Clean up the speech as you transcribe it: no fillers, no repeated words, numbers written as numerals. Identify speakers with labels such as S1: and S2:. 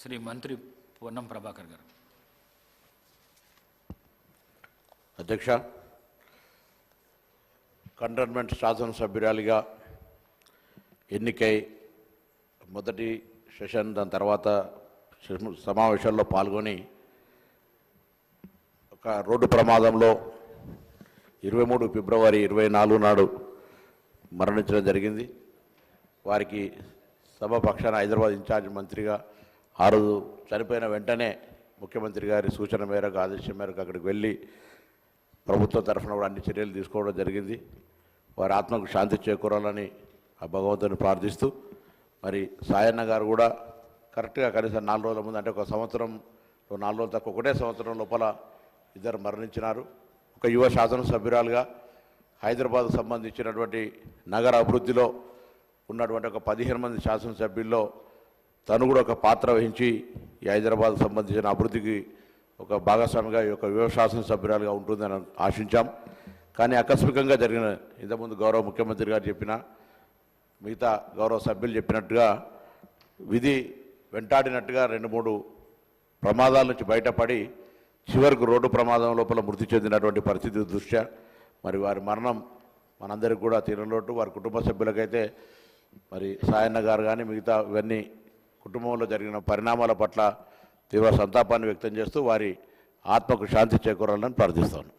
S1: శ్రీ మంత్రి పొన్నం ప్రభాకర్ గారు.
S2: అధ్యక్ష, కంటోన్మెంట్ శాసనసభ్యురాలిగా ఎన్నికై మొదటి సెషన్, దాని తర్వాత సమావేశాల్లో పాల్గొని ఒక రోడ్డు ప్రమాదంలో 23 ఫిబ్రవరి 24 నాడు మరణించడం జరిగింది. వారికి సభ పక్షాన హైదరాబాద్ ఇన్ఛార్జ్ మంత్రిగా ఆ రోజు చనిపోయిన వెంటనే ముఖ్యమంత్రి గారి సూచన మేరకు, ఆదేశం మేరకు అక్కడికి వెళ్ళి ప్రభుత్వం తరఫున కూడా అన్ని చర్యలు తీసుకోవడం జరిగింది. వారి ఆత్మకు శాంతి చేకూరాలని ఆ భగవంతుని ప్రార్థిస్తూ, మరి సాయన్న గారు కూడా కరెక్ట్గా కనీసం 4 రోజుల ముందు, అంటే ఒక సంవత్సరం 4 రోజులు తక్కువ, ఒకటే సంవత్సరం లోపల ఇద్దరు మరణించినారు. ఒక యువ శాసనసభ్యురాలుగా హైదరాబాద్కు సంబంధించినటువంటి నగర అభివృద్ధిలో ఉన్నటువంటి ఒక 15 మంది శాసనసభ్యుల్లో తను కూడా ఒక పాత్ర వహించి ఈ హైదరాబాద్కు సంబంధించిన అభివృద్ధికి ఒక భాగస్వామిగా ఈ యొక్క యువ శాసనసభ్యురాలుగా ఉంటుందని ఆశించాం. కానీ ఆకస్మికంగా జరిగిన, ఇంతకుముందు గౌరవ ముఖ్యమంత్రి గారు చెప్పిన, మిగతా గౌరవ సభ్యులు చెప్పినట్టుగా విధి వెంటాడినట్టుగా 2-3 ప్రమాదాల నుంచి బయటపడి చివరకు రోడ్డు ప్రమాదం లోపల మృతి చెందినటువంటి పరిస్థితి దృష్ట్యా మరి వారి మరణం మనందరికీ కూడా తీరలోటు. వారి కుటుంబ సభ్యులకైతే మరి సాయన్న గారు కానీ మిగతా ఇవన్నీ కుటుంబంలో జరిగిన పరిణామాల పట్ల తీవ్ర సంతాపాన్ని వ్యక్తం చేస్తూ వారి ఆత్మకు శాంతి చేకూరాలని ప్రార్థిస్తాను.